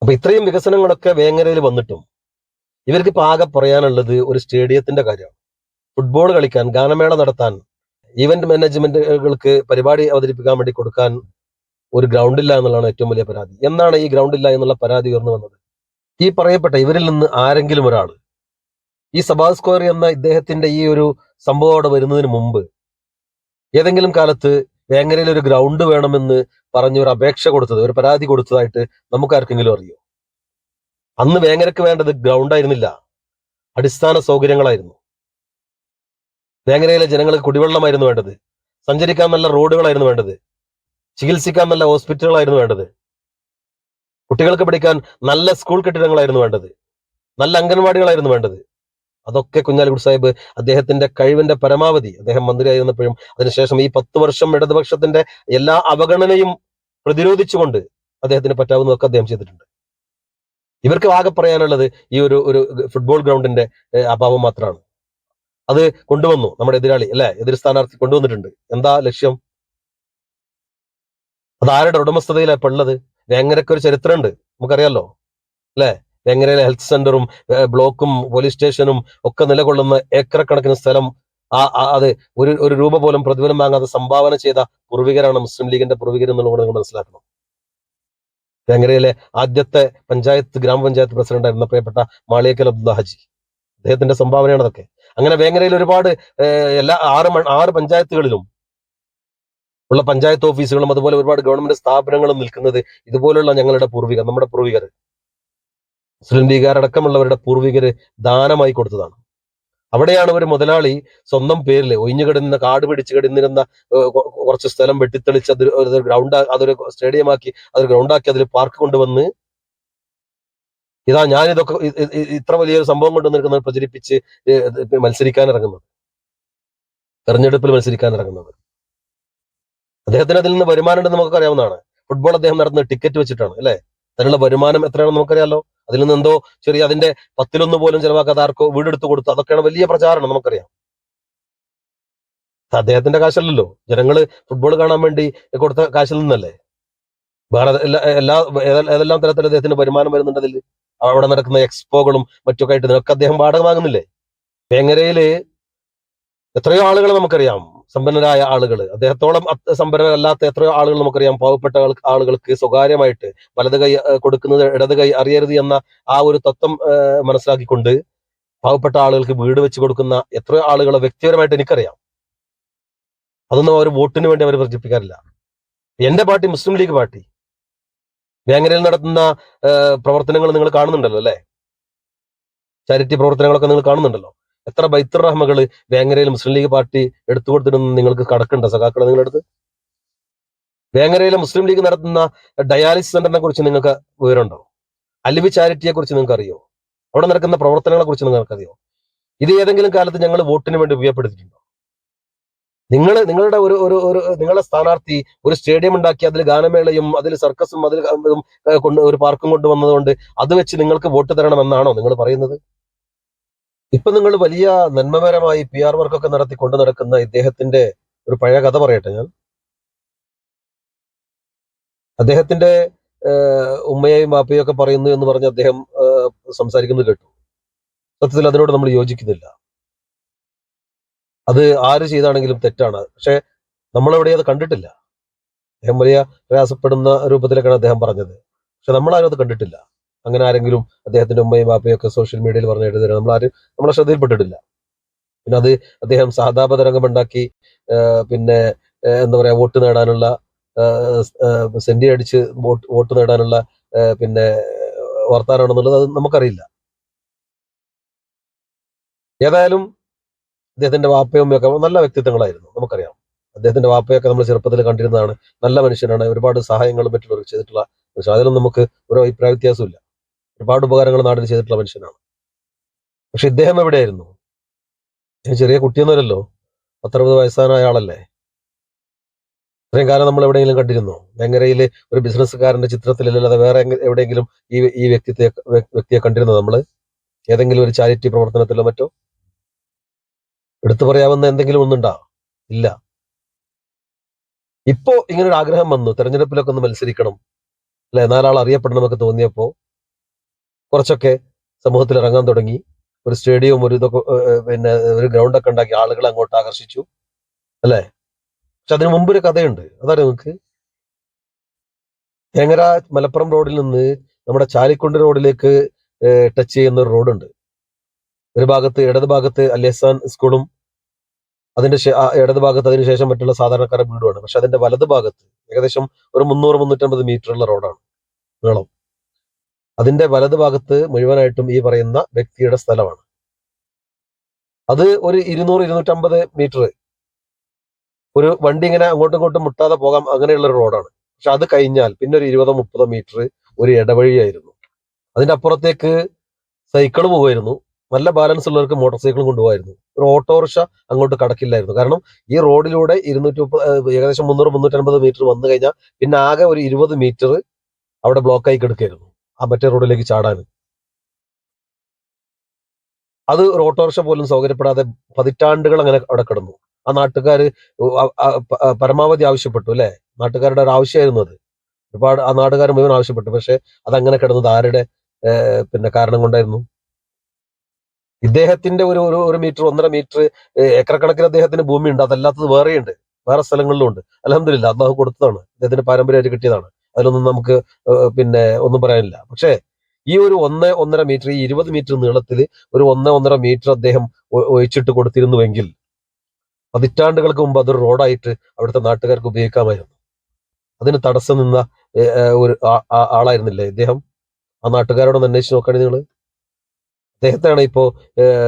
അപ്പൊ ഇത്രയും വികസനങ്ങളൊക്കെ വേങ്ങരയിൽ വന്നിട്ടും ഇവർക്ക് ഇപ്പൊ ആകെ പറയാനുള്ളത് ഒരു സ്റ്റേഡിയത്തിന്റെ കാര്യമാണ്. ഫുട്ബോൾ കളിക്കാൻ, ഗാനമേള നടത്താൻ, ഈവന്റ് മാനേജ്മെന്റുകൾക്ക് പരിപാടി അവതരിപ്പിക്കാൻ വേണ്ടി കൊടുക്കാൻ ഒരു ഗ്രൗണ്ട് ഇല്ല എന്നുള്ളതാണ് ഏറ്റവും വലിയ പരാതി. എന്നാണ് ഈ ഗ്രൗണ്ട് ഇല്ല എന്നുള്ള പരാതി ഉയർന്നു വന്നത്? ഈ പറയപ്പെട്ട ഇവരിൽ നിന്ന് ആരെങ്കിലും ഒരാൾ ഈ സഭാ സ്ക്വയർ എന്ന ഇദ്ദേഹത്തിന്റെ ഈ ഒരു സംഭവം അവിടെ വരുന്നതിന് മുമ്പ് ഏതെങ്കിലും കാലത്ത് വേങ്ങരയിൽ ഒരു ഗ്രൗണ്ട് വേണമെന്ന് പറഞ്ഞ് ഒരു അപേക്ഷ കൊടുത്തത്, ഒരു പരാതി കൊടുത്തതായിട്ട് നമുക്ക് ആർക്കെങ്കിലും അറിയോ? അന്ന് വേങ്ങരക്ക് വേണ്ടത് ഗ്രൗണ്ട് ആയിരുന്നില്ല, അടിസ്ഥാന സൗകര്യങ്ങളായിരുന്നു. വേങ്ങരയിലെ ജനങ്ങൾക്ക് കുടിവെള്ളമായിരുന്നു വേണ്ടത്, സഞ്ചരിക്കാൻ നല്ല റോഡുകളായിരുന്നു വേണ്ടത്, ചികിത്സിക്കാൻ നല്ല ഹോസ്പിറ്റലുകളായിരുന്നു വേണ്ടത്, കുട്ടികൾക്ക് പഠിക്കാൻ നല്ല സ്കൂൾ കെട്ടിടങ്ങളായിരുന്നു വേണ്ടത്, നല്ല അംഗൻവാടികളായിരുന്നു വേണ്ടത്. അതൊക്കെ കുഞ്ഞാലിക്കുട്ടി സാഹിബ് അദ്ദേഹത്തിന്റെ കഴിവിന്റെ പരമാവധി, അദ്ദേഹം മന്ത്രിയായിരുന്നപ്പോഴും അതിനുശേഷം ഈ 10 വർഷം ഇടതുപക്ഷത്തിന്റെ എല്ലാ അവഗണനയും പ്രതിരോധിച്ചുകൊണ്ട് അദ്ദേഹത്തിന് പറ്റാവുന്നതൊക്കെ അദ്ദേഹം ചെയ്തിട്ടുണ്ട്. ഇവർക്ക് ആകെ പറയാനുള്ളത് ഈ ഒരു ഫുട്ബോൾ ഗ്രൗണ്ടിന്റെ അഭാവം മാത്രമാണ്. അത് കൊണ്ടുവന്നു നമ്മുടെ എതിരാളി, അല്ലെ, എതിർ സ്ഥാനാർത്ഥി കൊണ്ടുവന്നിട്ടുണ്ട്. എന്താ ലക്ഷ്യം? അത് ആരുടെ ഉടമസ്ഥതയിലാണ് ഇപ്പൊ ഉള്ളത്? വേങ്ങരക്ക് ഒരു ചരിത്രമുണ്ട്, നമുക്കറിയാലോ, അല്ലെ? വേങ്ങരയിലെ ഹെൽത്ത് സെന്ററും ബ്ലോക്കും പോലീസ് സ്റ്റേഷനും ഒക്കെ നിലകൊള്ളുന്ന ഏക്കർ കണക്കിന് സ്ഥലം അത് ഒരു രൂപ പോലും പ്രതിഫലം വാങ്ങാതെ സംഭാവന ചെയ്ത പൂർവികരാണ് മുസ്ലിം ലീഗിന്റെ പൂർവികർ എന്നുള്ളത് നിങ്ങൾ മനസ്സിലാക്കണം. വേങ്ങരയിലെ ആദ്യത്തെ ഗ്രാമപഞ്ചായത്ത് പ്രസിഡന്റായിരുന്ന പ്രിയപ്പെട്ട മാളിയേക്കൽ അബ്ദുള്ള ഹാജി, അദ്ദേഹത്തിന്റെ സംഭാവനയാണ് അതൊക്കെ. അങ്ങനെ വേങ്ങരയിൽ ഒരുപാട് എല്ലാ 6 പഞ്ചായത്തുകളിലും ഉള്ള പഞ്ചായത്ത് ഓഫീസുകളും അതുപോലെ ഒരുപാട് ഗവൺമെന്റ് സ്ഥാപനങ്ങളും നിൽക്കുന്നത് ഇതുപോലുള്ള ഞങ്ങളുടെ പൂർവികർ, നമ്മുടെ പൂർവികർ, മുസ്ലിം ലീഗുകാരടക്കമുള്ളവരുടെ പൂർവികര് ദാനമായി കൊടുത്തതാണ്. അവിടെയാണ് ഒരു മുതലാളി സ്വന്തം പേരിൽ ഒഴിഞ്ഞു കിടന്ന, കാട് പിടിച്ച് കിടന്നിരുന്ന കുറച്ച് സ്ഥലം വെട്ടിത്തെളിച്ച് അതൊരു ഗ്രൗണ്ട്, അതൊരു സ്റ്റേഡിയമാക്കി, അതൊരു ഗ്രൗണ്ടാക്കി, അതിൽ പാർക്ക് കൊണ്ടുവന്ന് ഇതാ ഞാനിതൊക്കെ ഇത്ര വലിയൊരു സംഭവം കൊണ്ടുവന്നിരിക്കുന്നത് പ്രചരിപ്പിച്ച് മത്സരിക്കാൻ ഇറങ്ങുന്നത്, തെരഞ്ഞെടുപ്പിൽ മത്സരിക്കാൻ ഇറങ്ങുന്നത്. അദ്ദേഹത്തിന് അതിൽ നിന്ന് വരുമാനം ഉണ്ടെന്ന് നമുക്ക് അറിയാവുന്നതാണ്. ഫുട്ബോൾ അദ്ദേഹം നടത്തുന്ന ടിക്കറ്റ് വെച്ചിട്ടാണ്, അല്ലെ? അതിനുള്ള വരുമാനം എത്രയാണെന്ന് നമുക്കറിയാലോ. അതിൽ നിന്ന് എന്തോ ചെറിയ അതിന്റെ 10-1 പോലും ചെലവാക്കാതെ ആർക്കോ വീടെടുത്ത് കൊടുത്തു, അതൊക്കെയാണ് വലിയ പ്രചാരണം, നമുക്കറിയാം. അദ്ദേഹത്തിന്റെ കാശല്ലല്ലോ, ജനങ്ങള് ഫുട്ബോൾ കാണാൻ വേണ്ടി കൊടുത്ത കാശിൽ നിന്നല്ലേ. വേറെ ഏതെല്ലാം തരത്തിൽ അദ്ദേഹത്തിന് വരുമാനം വരുന്നുണ്ട് അതിൽ? അവിടെ നടക്കുന്ന എക്സ്പോകളും മറ്റൊക്കെ ആയിട്ട് ഇതിനൊക്കെ അദ്ദേഹം വാടക വാങ്ങുന്നില്ലേ? വേങ്ങരയില് എത്രയോ ആളുകൾ നമുക്കറിയാം, സമ്പന്നരായ ആളുകൾ. അദ്ദേഹത്തോളം സമ്പന്നരല്ലാത്ത എത്രയോ ആളുകൾ നമുക്കറിയാം. പാവപ്പെട്ട ആളുകൾക്ക് സ്വകാര്യമായിട്ട് വലത് കൈ കൊടുക്കുന്നത് ഇടത് കൈ അറിയരുത് എന്ന ആ ഒരു തത്വം മനസ്സിലാക്കിക്കൊണ്ട് പാവപ്പെട്ട ആളുകൾക്ക് വീട് വെച്ച് കൊടുക്കുന്ന എത്രയോ ആളുകളെ വ്യക്തിപരമായിട്ട് എനിക്കറിയാം. അതൊന്നും അവർ വോട്ടിന് വേണ്ടി അവർ പ്രചരിപ്പിക്കാറില്ല. എന്റെ പാർട്ടി, മുസ്ലിം ലീഗ് പാർട്ടി, വേങ്ങരയിൽ നടത്തുന്ന പ്രവർത്തനങ്ങൾ നിങ്ങൾ കാണുന്നുണ്ടല്ലോ, അല്ലെ? ചാരിറ്റി പ്രവർത്തനങ്ങളൊക്കെ നിങ്ങൾ കാണുന്നുണ്ടല്ലോ. എത്ര ബൈത്തുർ റഹ്മകള് വേങ്ങരയിൽ മുസ്ലിം ലീഗ് പാർട്ടി എടുത്തു കൊടുത്തിട്ടൊന്നും നിങ്ങൾക്ക് കടക്കണ്ട സഖാക്കളെ നിങ്ങളെടുത്ത്? വേങ്ങരയിലെ മുസ്ലിം ലീഗ് നടത്തുന്ന ഡയാലിസിസ് സെന്ററിനെ കുറിച്ച് നിങ്ങൾക്ക് വിവരമുണ്ടോ? അലിവി ചാരിറ്റിയെ കുറിച്ച് നിങ്ങൾക്ക് അറിയോ? അവിടെ നടക്കുന്ന പ്രവർത്തനങ്ങളെ കുറിച്ച് നിങ്ങൾക്ക് അറിയോ? ഇത് ഏതെങ്കിലും കാലത്ത് ഞങ്ങൾ വോട്ടിന് വേണ്ടി ഉപയോഗപ്പെടുത്തിയിട്ടുണ്ടോ? നിങ്ങളുടെ നിങ്ങളുടെ സ്ഥാനാർത്ഥി ഒരു സ്റ്റേഡിയം ഉണ്ടാക്കി അതിൽ ഗാനമേളയും അതിൽ സർക്കസും അതിൽ ഒരു പാർക്കും കൊണ്ടുവന്നതുകൊണ്ട് അത് വെച്ച് നിങ്ങൾക്ക് വോട്ട് തരണമെന്നാണോ നിങ്ങൾ പറയുന്നത്? ഇപ്പൊ നിങ്ങൾ വലിയ നന്മപരമായി PR വർക്കൊക്കെ നടത്തി കൊണ്ടു നടക്കുന്ന ഇദ്ദേഹത്തിന്റെ ഒരു പഴയ കഥ പറയട്ടെ ഞാൻ. അദ്ദേഹത്തിന്റെ ഉമ്മയെയും ബാപ്പയും ഒക്കെ പറയുന്നു എന്ന് പറഞ്ഞ് അദ്ദേഹം സംസാരിക്കുന്നത് കേട്ടു. സത്യത്തിൽ അതിനോട് നമ്മൾ യോജിക്കുന്നില്ല. അത് ആര് ചെയ്താണെങ്കിലും തെറ്റാണ്. പക്ഷെ നമ്മളെവിടെ അത് കണ്ടിട്ടില്ല. അദ്ദേഹം വലിയ പ്രയാസപ്പെടുന്ന രൂപത്തിലേക്കാണ് അദ്ദേഹം പറഞ്ഞത്. പക്ഷെ നമ്മളാരും അത് കണ്ടിട്ടില്ല. അങ്ങനെ ആരെങ്കിലും അദ്ദേഹത്തിന്റെ ഉമ്മയും ബാപ്പയും ഒക്കെ സോഷ്യൽ മീഡിയയിൽ പറഞ്ഞ് എഴുതുക നമ്മളെ ശ്രദ്ധയിൽപ്പെട്ടിട്ടില്ല. പിന്നെ അത് അദ്ദേഹം സഹതാപതരംഗമുണ്ടാക്കി പിന്നെ എന്താ പറയാ വോട്ട് നേടാനുള്ള സെന്റി അടിച്ച് വോട്ട് നേടാനുള്ള പിന്നെ വർത്താനാണെന്നുള്ളത് അത് നമുക്കറിയില്ല. ഏതായാലും അദ്ദേഹത്തിന്റെ വാപ്പയും ഒക്കെ നല്ല വ്യക്തിത്വങ്ങളായിരുന്നു, നമുക്കറിയാം. അദ്ദേഹത്തിന്റെ വാപ്പയൊക്കെ നമ്മൾ ചെറുപ്പത്തിൽ കണ്ടിരുന്നതാണ്. നല്ല മനുഷ്യനാണ്, ഒരുപാട് സഹായങ്ങളും മറ്റുള്ളവർക്ക് ചെയ്തിട്ടുള്ള മനുഷ്യൻ. അതിലൊന്നും നമുക്ക് ഒരു അഭിപ്രായ വ്യത്യാസമില്ല. ഒരുപാട് ഉപകാരങ്ങൾ നാടിന് ചെയ്തിട്ടുള്ള മനുഷ്യനാണ്. പക്ഷെ ഇദ്ദേഹം എവിടെയായിരുന്നു? ചെറിയ കുട്ടിയൊന്നുമല്ലല്ലോ, 10-60 വയസ്സായ ആളല്ലേ. ഇത്രയും കാലം നമ്മൾ എവിടെയെങ്കിലും കണ്ടിരുന്നോ? വേങ്ങരയിലെ ഒരു ബിസിനസ്സുകാരന്റെ ചിത്രത്തിലല്ലാതെ വേറെ എവിടെയെങ്കിലും ഈ വ്യക്തിയെ കണ്ടിരുന്നോ നമ്മള്? ഏതെങ്കിലും ഒരു ചാരിറ്റി പ്രവർത്തനത്തിലോ മറ്റോ എടുത്തു പറയാവുന്ന എന്തെങ്കിലും ഒന്നുണ്ടോ? ഇല്ല. ഇപ്പോ ഇങ്ങനൊരു ആഗ്രഹം വന്നു, തെരഞ്ഞെടുപ്പിലൊക്കെ ഒന്ന് മത്സരിക്കണം, അല്ലെ, 4 ആൾ അറിയപ്പെടണമെന്നൊക്കെ തോന്നിയപ്പോ കുറച്ചൊക്കെ സമൂഹത്തിൽ ഇറങ്ങാൻ തുടങ്ങി. ഒരു സ്റ്റേഡിയവും ഒരു ഇതൊക്കെ പിന്നെ ഒരു ഗ്രൗണ്ടൊക്കെ ഉണ്ടാക്കി ആളുകളെ അങ്ങോട്ട് ആകർഷിച്ചു അല്ലെ. പക്ഷെ അതിനു മുമ്പ് ഒരു കഥയുണ്ട്, അതറിയോ നിങ്ങൾക്ക്? വേങ്ങര മലപ്പുറം റോഡിൽ നിന്ന് നമ്മുടെ ചാലിക്കുണ്ട് റോഡിലേക്ക് ടച്ച് ചെയ്യുന്ന ഒരു റോഡുണ്ട്. ഒരു ഭാഗത്ത് ഇടത് ഭാഗത്ത് അലിയസാൻ സ്കൂളും ഇടത് ഭാഗത്ത് അതിനുശേഷം മറ്റുള്ള സാധാരണക്കാരുടെ വീടുമാണ്. പക്ഷെ അതിന്റെ വലത് ഭാഗത്ത് ഏകദേശം ഒരു 300-350 മീറ്ററുള്ള റോഡാണ് നീളം. അതിന്റെ വലത് ഭാഗത്ത് മുഴുവനായിട്ടും ഈ പറയുന്ന വ്യക്തിയുടെ സ്ഥലമാണ്. അത് ഒരു 200-250 മീറ്റർ ഒരു വണ്ടി ഇങ്ങനെ അങ്ങോട്ടും ഇങ്ങോട്ടും മുട്ടാതെ പോകാം, അങ്ങനെയുള്ള ഒരു റോഡാണ്. പക്ഷെ അത് കഴിഞ്ഞാൽ പിന്നെ ഒരു 20-30 മീറ്റർ ഒരു ഇടവഴിയായിരുന്നു. അതിന്റെ അപ്പുറത്തേക്ക് സൈക്കിൾ പോകുമായിരുന്നു. നല്ല ബാലൻസ് ഉള്ളവർക്ക് മോട്ടോർ സൈക്കിളും കൊണ്ടുപോകായിരുന്നു. ഒരു ഓട്ടോറിക്ഷ അങ്ങോട്ട് കടക്കില്ലായിരുന്നു. കാരണം ഈ റോഡിലൂടെ 230 ഏകദേശം 300-350 മീറ്റർ വന്നു കഴിഞ്ഞാൽ പിന്നെ ആകെ ഒരു 20 മീറ്റർ അവിടെ ബ്ലോക്കായി കിടക്കായിരുന്നു ആ മറ്റേ റോഡിലേക്ക് ചാടാൻ. അത് ഒരു ഓട്ടോറിക്ഷ പോലും സൗകര്യപ്പെടാതെ പതിറ്റാണ്ടുകൾ അങ്ങനെ അവിടെ കിടന്നു. ആ നാട്ടുകാർ പരമാവധി ആവശ്യപ്പെട്ടു അല്ലെ, നാട്ടുകാരുടെ ഒരു ആവശ്യമായിരുന്നു അത്. ഒരുപാട് ആ നാട്ടുകാർ മുഴുവൻ ആവശ്യപ്പെട്ടു. പക്ഷെ അതങ്ങനെ കിടന്നത് ആരുടെ പിന്നെ കാരണം കൊണ്ടായിരുന്നു? ഇദ്ദേഹത്തിന്റെ ഒരു ഒരു മീറ്റർ 1.5 മീറ്റർ ഏക്കർ കണക്കിന് അദ്ദേഹത്തിന് ഭൂമിയുണ്ട്. അതല്ലാത്തത് വേറെയുണ്ട്, വേറെ സ്ഥലങ്ങളിലും ഉണ്ട്. അൽഹംദുലില്ലാ, അള്ളാഹു കൊടുത്തതാണ്, അദ്ദേഹത്തിന്റെ പാരമ്പര്യമായിട്ട് കിട്ടിയതാണ്. അതിലൊന്നും നമുക്ക് പിന്നെ ഒന്നും പറയാനില്ല. പക്ഷേ ഈ ഒരു 1-1.5 മീറ്റർ, ഈ 20 മീറ്റർ നീളത്തിൽ ഒരു 1-1.5 മീറ്റർ അദ്ദേഹം ഒഴിച്ചിട്ട് കൊടുത്തിരുന്നുവെങ്കിൽ പതിറ്റാണ്ടുകൾക്ക് മുമ്പ് അതൊരു റോഡായിട്ട് അവിടുത്തെ നാട്ടുകാർക്ക് ഉപയോഗിക്കാമായിരുന്നു. അതിന് തടസ്സം നിന്ന ഒരു ആളായിരുന്നില്ലേ ഇദ്ദേഹം? ആ നാട്ടുകാരോടൊന്ന് അന്വേഷിച്ച് നോക്കുകയാണെങ്കിൽ നിങ്ങൾ. അദ്ദേഹത്തെയാണ് ഇപ്പോ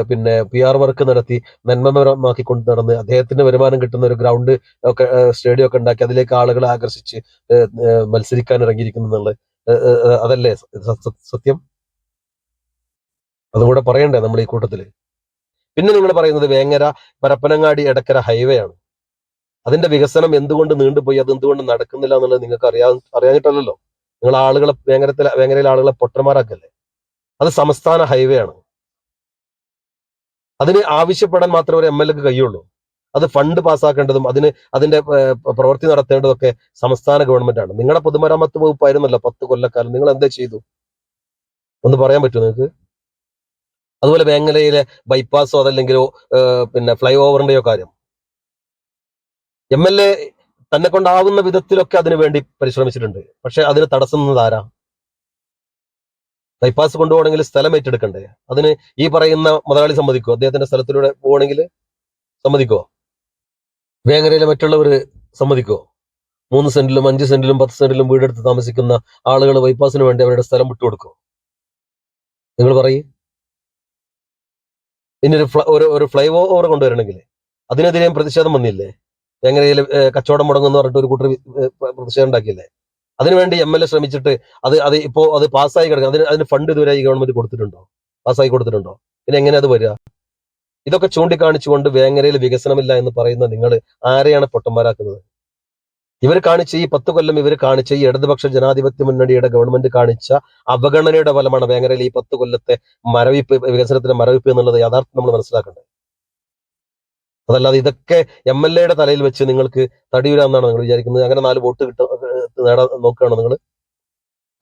പിന്നെ PR വർക്ക് നടത്തി നന്മമരമാക്കി കൊണ്ട് നടന്ന് അദ്ദേഹത്തിന് വരുമാനം കിട്ടുന്ന ഒരു ഗ്രൗണ്ട് ഒക്കെ സ്റ്റേഡിയം ഒക്കെ ഉണ്ടാക്കി അതിലേക്ക് ആളുകളെ ആകർഷിച്ച് മത്സരിക്കാൻ ഇറങ്ങിയിരിക്കുന്നുള്ള അതല്ലേ സത്യം? അതുകൂടെ പറയണ്ടേ നമ്മൾ ഈ കൂട്ടത്തില്? പിന്നെ നിങ്ങൾ പറയുന്നത് വേങ്ങര പരപ്പനങ്ങാടി എടക്കര ഹൈവേ ആണ്. അതിന്റെ വികസനം എന്തുകൊണ്ട് നീണ്ടുപോയി, അത് എന്തുകൊണ്ട് നടക്കുന്നില്ല എന്നുള്ളത് നിങ്ങൾക്ക് അറിയാഞ്ഞിട്ടല്ലല്ലോ. നിങ്ങൾ ആളുകളെ വേങ്ങരയിലെ ആളുകളെ പൊട്ടന്മാരാക്കല്ലേ. അത് സംസ്ഥാന ഹൈവേ ആണ്. അതിന് ആവശ്യപ്പെടാൻ മാത്രമേ ഒരു MLA കഴിയുള്ളൂ. അത് ഫണ്ട് പാസ്സാക്കേണ്ടതും അതിന്റെ പ്രവൃത്തി നടത്തേണ്ടതൊക്കെ സംസ്ഥാന ഗവൺമെന്റ് ആണ്. നിങ്ങളുടെ പൊതുമരാമത്ത് വകുപ്പായിരുന്നല്ലോ 10 കൊല്ലക്കാലം. നിങ്ങൾ എന്താ ചെയ്തു? ഒന്ന് പറയാൻ പറ്റുമോ നിങ്ങൾക്ക്? അതുപോലെ വേങ്ങരയിലെ ബൈപ്പാസോ അതല്ലെങ്കിലോ പിന്നെ ഫ്ലൈ ഓവറിന്റെയോ കാര്യം MLA തന്നെ കൊണ്ടാവുന്ന വിധത്തിലൊക്കെ അതിനു വേണ്ടി പരിശ്രമിച്ചിട്ടുണ്ട്. പക്ഷെ അതിന് തടസ്സം നിന്നത് ആരാ? ബൈപ്പാസ് കൊണ്ടുപോകണമെങ്കിൽ സ്ഥലം ഏറ്റെടുക്കണ്ടേ? അതിന് ഈ പറയുന്ന മുതലാളി സമ്മതിക്കോ? അദ്ദേഹത്തിന്റെ സ്ഥലത്തിലൂടെ പോകണമെങ്കിൽ സമ്മതിക്കോ? വേങ്ങരയിലെ മറ്റുള്ളവർ സമ്മതിക്കോ? 3 സെന്റിലും 5 സെന്റിലും 10 സെന്റിലും വീടെടുത്ത് താമസിക്കുന്ന ആളുകൾ ബൈപ്പാസിന് വേണ്ടി അവരുടെ സ്ഥലം വിട്ടുകൊടുക്കും? നിങ്ങൾ പറയും. ഇനി ഒരു ഫ്ലൈ ഓവർ കൊണ്ടുവരണമെങ്കിൽ അതിനെതിരെയും പ്രതിഷേധം വന്നില്ലേ? വേങ്ങരയിൽ കച്ചവടം മുടങ്ങുമെന്ന് പറഞ്ഞിട്ട് ഒരു കൂട്ടർ പ്രതിഷേധം ഉണ്ടാക്കിയില്ലേ? അതിനുവേണ്ടി MLA ശ്രമിച്ചിട്ട് അത് ഇപ്പോ അത് പാസ്സായി കിടക്കുക. അതിന് ഫണ്ട് ഇതുവരെ ഈ ഗവൺമെന്റ് കൊടുത്തിട്ടുണ്ടോ? പാസ്സായി കൊടുത്തിട്ടുണ്ടോ? പിന്നെ എങ്ങനെ അത് വരിക? ഇതൊക്കെ ചൂണ്ടിക്കാണിച്ചുകൊണ്ട് വേങ്ങരയിൽ വികസനമില്ല എന്ന് പറയുന്ന നിങ്ങൾ ആരെയാണ് പൊട്ടന്മാരാക്കുന്നത്? ഇവർ കാണിച്ച ഈ 10 കൊല്ലം ഇവർ കാണിച്ച ഈ ഇടതുപക്ഷ ജനാധിപത്യ മുന്നണിയുടെ ഗവൺമെന്റ് കാണിച്ച അവഗണനയുടെ ഫലമാണ് വേങ്ങരയിൽ ഈ 10 കൊല്ലത്തെ വികസനത്തിന്റെ മരവിപ്പ് എന്നുള്ളത് യാഥാർത്ഥ്യം നമ്മൾ മനസ്സിലാക്കേണ്ടത്. അതല്ലാതെ ഇതൊക്കെ MLA തലയിൽ വെച്ച് നിങ്ങൾക്ക് തടിയൂരാന്നാണ് നിങ്ങൾ വിചാരിക്കുന്നത്? അങ്ങനെ 4 വോട്ട് നേടാൻ നോക്കുകയാണോ നിങ്ങൾ?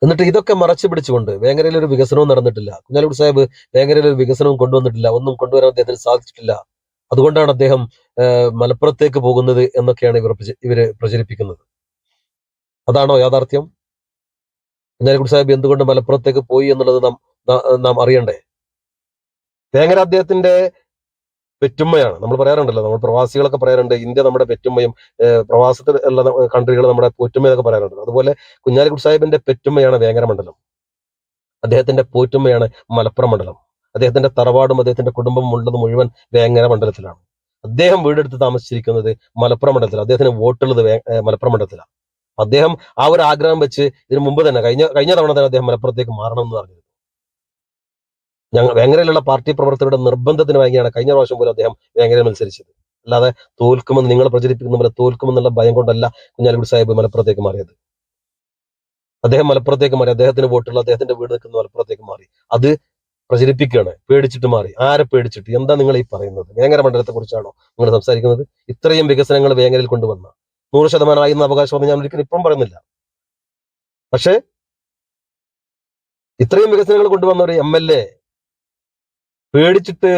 എന്നിട്ട് ഇതൊക്കെ മറച്ചു പിടിച്ചുകൊണ്ട് വേങ്ങരയിൽ ഒരു വികസനവും നടന്നിട്ടില്ല. കുഞ്ഞാലിക്കുട്ടി സാഹിബ് വേങ്ങരയിൽ ഒരു വികസനവും കൊണ്ടുവന്നിട്ടില്ല. ഒന്നും കൊണ്ടുവരാൻ അദ്ദേഹത്തിന് സാധിച്ചിട്ടില്ല. അതുകൊണ്ടാണ് അദ്ദേഹം മലപ്പുറത്തേക്ക് പോകുന്നത് എന്നൊക്കെയാണ് ഇവര് പ്രചരിപ്പിക്കുന്നത്. അതാണോ യാഥാർത്ഥ്യം? കുഞ്ഞാലിക്കുട്ടി സാഹിബ് എന്തുകൊണ്ട് മലപ്പുറത്തേക്ക് പോയി എന്നുള്ളത് നാം അറിയണ്ടേ? വേങ്ങര അദ്ദേഹത്തിന്റെ പെറ്റുമ്മയാണ്. നമ്മൾ പറയാറുണ്ടല്ലോ, നമ്മൾ പ്രവാസികളൊക്കെ പറയാറുണ്ട് ഇന്ത്യ നമ്മുടെ പെറ്റുമ്മയും പ്രവാസത്തിൽ ഉള്ള കൺട്രികൾ നമ്മുടെ പോറ്റുമ്മയൊക്കെ പറയാറുണ്ട്. അതുപോലെ കുഞ്ഞാലിക്കുട്ടി സാഹിബിന്റെ പെറ്റുമ്മയാണ് വേങ്ങര മണ്ഡലം. അദ്ദേഹത്തിന്റെ പോറ്റുമ്മയാണ് മലപ്പുറം മണ്ഡലം. അദ്ദേഹത്തിന്റെ തറവാടും അദ്ദേഹത്തിന്റെ കുടുംബം ഉള്ളത് മുഴുവൻ വേങ്ങര മണ്ഡലത്തിലാണ്. അദ്ദേഹം വീടെടുത്ത് താമസിച്ചിരിക്കുന്നത് മലപ്പുറം മണ്ഡലത്തിൽ. അദ്ദേഹത്തിന് വോട്ടുള്ളത് മലപ്പുറം മണ്ഡലത്തിലാണ്. അദ്ദേഹം ആ ഒരു ആഗ്രഹം വെച്ച് ഇതിനു മുമ്പ് തന്നെ കഴിഞ്ഞ തവണ തന്നെ അദ്ദേഹം മലപ്പുറത്തേക്ക് മാറണം എന്ന് പറഞ്ഞു. വേങ്ങരയിലുള്ള പാർട്ടി പ്രവർത്തകരുടെ നിർബന്ധത്തിന് വാങ്ങിയാണ് കഴിഞ്ഞ പ്രാവശ്യം പോലും അദ്ദേഹം വേങ്ങരയിൽ മത്സരിച്ചത്. അല്ലാതെ തോൽക്കുമെന്ന് നിങ്ങൾ പ്രചരിപ്പിക്കുന്ന പോലെ തോൽക്കുമെന്നുള്ള ഭയം കൊണ്ടല്ല കുഞ്ഞാലിക്കുട്ടി സാഹിബ് മലപ്പുറത്തേക്ക് മാറിയത്. അദ്ദേഹം മലപ്പുറത്തേക്ക് മാറി, അദ്ദേഹത്തിന് വോട്ടുള്ള അദ്ദേഹത്തിന്റെ വീട് നിൽക്കുന്ന മലപ്പുറത്തേക്ക് മാറി. അത് പ്രചരിപ്പിക്കുകയാണ്. പേടിച്ചിട്ട് മാറി. ആരെ പേടിച്ചിട്ട്? എന്താ നിങ്ങൾ ഈ പറയുന്നത്? വേങ്ങര മണ്ഡലത്തെ കുറിച്ചാണോ നിങ്ങൾ സംസാരിക്കുന്നത്? ഇത്രയും വികസനങ്ങൾ വേങ്ങരയിൽ കൊണ്ടുവന്ന 100% ആയി എന്ന അവകാശം ഞാൻ ഒരിക്കലും ഇപ്പം പറയുന്നില്ല. പക്ഷേ ഇത്രയും വികസനങ്ങൾ കൊണ്ടുവന്ന ഒരു MLA പേടിച്ചിട്ട്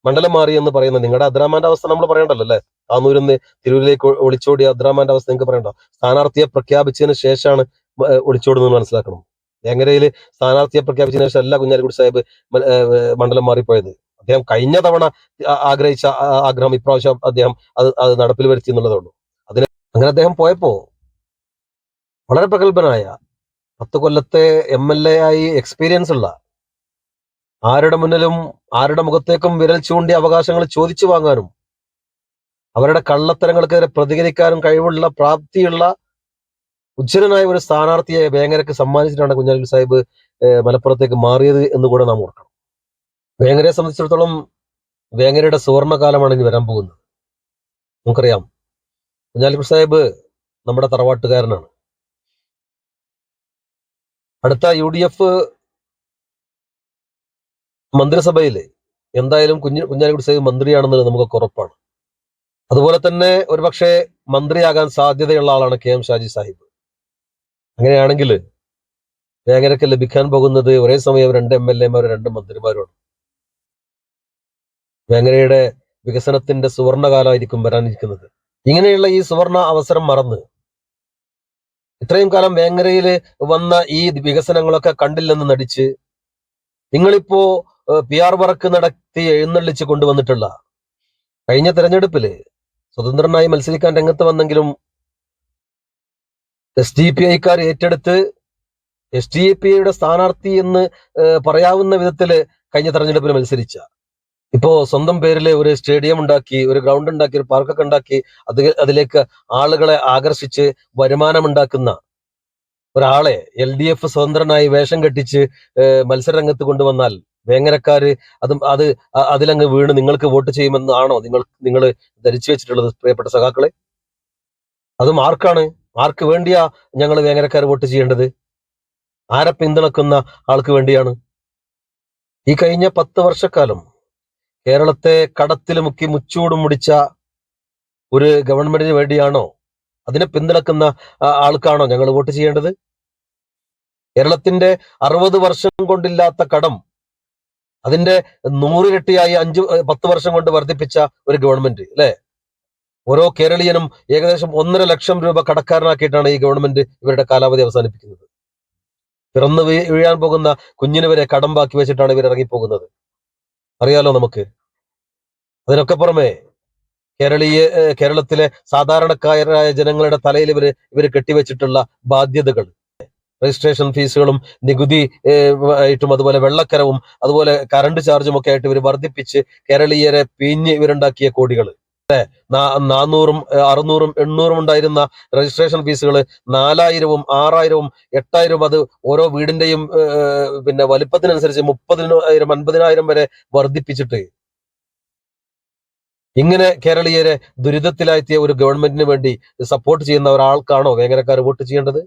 മണ്ഡലം മാറി എന്ന് പറയുന്നത് നിങ്ങളുടെ അബ്ദുറഹ്മാന്റെ അവസ്ഥ നമ്മൾ പറയണ്ടല്ലോ അല്ലെ? താന്നൂരിൽ നിന്ന് തിരൂരിലേക്ക് ഒളിച്ചോടിയ അബ്ദുറഹ്മാന്റെ അവസ്ഥ നിങ്ങൾക്ക് പറയണ്ടോ? സ്ഥാനാർത്ഥിയെ പ്രഖ്യാപിച്ചതിന് ശേഷമാണ് ഒളിച്ചോടുന്നത് മനസ്സിലാക്കണം. വേങ്ങരയില് സ്ഥാനാർത്ഥിയെ പ്രഖ്യാപിച്ചതിന് ശേഷം അല്ല കുഞ്ഞാലിക്കുട്ടി സാഹിബ് മണ്ഡലം മാറിപ്പോയത്. അദ്ദേഹം കഴിഞ്ഞ തവണ ആഗ്രഹിച്ച ആഗ്രഹം ഇപ്രാവശ്യം അദ്ദേഹം അത് നടപ്പിൽ വരുത്തി എന്നുള്ളതേ ഉള്ളൂ. അങ്ങനെ അദ്ദേഹം പോയപ്പോ വളരെ പ്രഗത്ഭനായ 10 കൊല്ലത്തെ MLA ആയി എക്സ്പീരിയൻസ് ഉള്ള, ആരുടെ മുന്നിലും ആരുടെ മുഖത്തേക്കും വിരൽ ചൂണ്ടി അവകാശങ്ങൾ ചോദിച്ചു വാങ്ങാനും അവരുടെ കള്ളത്തരങ്ങൾക്കെതിരെ പ്രതികരിക്കാനും കഴിവുള്ള പ്രാപ്തിയുള്ള ഉജ്ജ്വലനായ ഒരു സ്ഥാനാർത്ഥിയെ വേങ്ങരക്ക് സമ്മാനിച്ചിട്ടാണ് കുഞ്ഞാലിക്കുട്ടി സാഹിബ് മലപ്പുറത്തേക്ക് മാറിയത് എന്ന് കൂടെ നാം ഓർക്കണം. വേങ്ങരയെ സംബന്ധിച്ചിടത്തോളം വേങ്ങരയുടെ സുവർണകാലമാണ് ഇനി വരാൻ പോകുന്നത്. നമുക്കറിയാം, കുഞ്ഞാലിക്കുട്ടി സാഹിബ് നമ്മുടെ തറവാട്ടുകാരനാണ്. അടുത്ത UDF മന്ത്രിസഭയിൽ എന്തായാലും കുഞ്ഞാലിക്കുട്ടി സാഹിബ് മന്ത്രിയാണെന്നുള്ളത് നമുക്കൊക്കെ ഉറപ്പാണ്. അതുപോലെ തന്നെ ഒരുപക്ഷെ മന്ത്രിയാകാൻ സാധ്യതയുള്ള ആളാണ് KM ഷാജി സാഹിബ്. അങ്ങനെയാണെങ്കിൽ വേങ്ങരക്ക് ലഭിക്കാൻ പോകുന്നത് ഒരേ സമയം 2 MLA-മാരും 2 മന്ത്രിമാരുമാണ്. വേങ്ങരയുടെ വികസനത്തിന്റെ സുവർണകാലമായിരിക്കും വരാനിരിക്കുന്നത്. ഇങ്ങനെയുള്ള ഈ സുവർണ അവസരം മറന്ന് ഇത്രയും കാലം വേങ്ങരയിൽ വന്ന ഈ വികസനങ്ങളൊക്കെ കണ്ടില്ലെന്ന് നടിച്ച് നിങ്ങളിപ്പോ PR വർക്ക് നടത്തി എഴുന്നള്ളിച്ച് കൊണ്ടുവന്നിട്ടുള്ള, കഴിഞ്ഞ തെരഞ്ഞെടുപ്പില് സ്വതന്ത്രനായി മത്സരിക്കാൻ രംഗത്ത് വന്നെങ്കിലും SDPI-ക്കാർ ഏറ്റെടുത്ത് SDPI-യുടെ സ്ഥാനാർത്ഥി എന്ന് പറയാവുന്ന വിധത്തില് കഴിഞ്ഞ തെരഞ്ഞെടുപ്പിൽ മത്സരിച്ച, ഇപ്പോ സ്വന്തം പേരില് ഒരു സ്റ്റേഡിയം ഉണ്ടാക്കി, ഒരു ഗ്രൗണ്ട് ഉണ്ടാക്കി, ഒരു പാർക്കൊക്കെ ഉണ്ടാക്കി അതിലേക്ക് ആളുകളെ ആകർഷിച്ച് വരുമാനമുണ്ടാക്കുന്ന ഒരാളെ LDF സ്വതന്ത്രനായി വേഷം കെട്ടിച്ച് മത്സരരംഗത്ത് കൊണ്ടുവന്നാൽ വേങ്ങരക്കാര് അതിലങ്ങ് വീണ് നിങ്ങൾക്ക് വോട്ട് ചെയ്യുമെന്നാണോ നിങ്ങൾ ധരിച്ചു വെച്ചിട്ടുള്ളത് പ്രിയപ്പെട്ട സഖാക്കളെ? അതും ആർക്ക് വേണ്ടിയാ ഞങ്ങൾ വേങ്ങരക്കാർ വോട്ട് ചെയ്യേണ്ടത്? ആരെ പിന്തുണക്കുന്ന ആൾക്ക് വേണ്ടിയാണ്? ഈ കഴിഞ്ഞ 10 വർഷക്കാലം കേരളത്തെ കടത്തിൽ മുക്കി മുച്ചൂടും മുടിച്ച ഒരു ഗവൺമെന്റിന് വേണ്ടിയാണോ, അതിനെ പിന്തുണക്കുന്ന ആൾക്കാണോ ഞങ്ങൾ വോട്ട് ചെയ്യേണ്ടത്? കേരളത്തിന്റെ 60 വർഷം കൊണ്ടില്ലാത്ത കടം അതിന്റെ 100 ഇരട്ടിയായി 10 വർഷം കൊണ്ട് വർദ്ധിപ്പിച്ച ഒരു ഗവൺമെന്റ് അല്ലെ? ഓരോ കേരളീയനും ഏകദേശം 1.5 ലക്ഷം രൂപ കടക്കാരനാക്കിയിട്ടാണ് ഈ ഗവൺമെന്റ് ഇവരുടെ കാലാവധി അവസാനിപ്പിക്കുന്നത്. പിറന്നു വീഴാൻ പോകുന്ന കുഞ്ഞിന് വരെ കടം ബാക്കി വെച്ചിട്ടാണ് ഇവർ ഇറങ്ങിപ്പോകുന്നത്. അറിയാലോ നമുക്ക്. അതിനൊക്കെ പുറമെ കേരളത്തിലെ സാധാരണക്കാരായ ജനങ്ങളുടെ തലയിൽ ഇവര് കെട്ടിവെച്ചിട്ടുള്ള ബാധ്യതകൾ, രജിസ്ട്രേഷൻ ഫീസുകളും നികുതി ആയിട്ടും അതുപോലെ വെള്ളക്കരവും അതുപോലെ കറണ്ട് ചാർജും ഒക്കെ ആയിട്ട് ഇവർ വർദ്ധിപ്പിച്ച് കേരളീയരെ പിഞ്ഞ് ഇവരുണ്ടാക്കിയ കോടികൾ. 400-ഉം 600-ഉം 800-ഉം ഉണ്ടായിരുന്ന രജിസ്ട്രേഷൻ ഫീസുകൾ 4000-ഉം 6000-ഉം 8000-ഉം അത് ഓരോ വീടിന്റെയും പിന്നെ വലിപ്പത്തിനനുസരിച്ച് 30,000 50,000 വരെ വർദ്ധിപ്പിച്ചിട്ട് ഇങ്ങനെ കേരളീയരെ ദുരിതത്തിലായെത്തിയ ഒരു ഗവൺമെന്റിന് വേണ്ടി സപ്പോർട്ട് ചെയ്യുന്ന ഒരാൾക്കാണോ വേങ്ങരക്കാർ വോട്ട് ചെയ്യേണ്ടത്?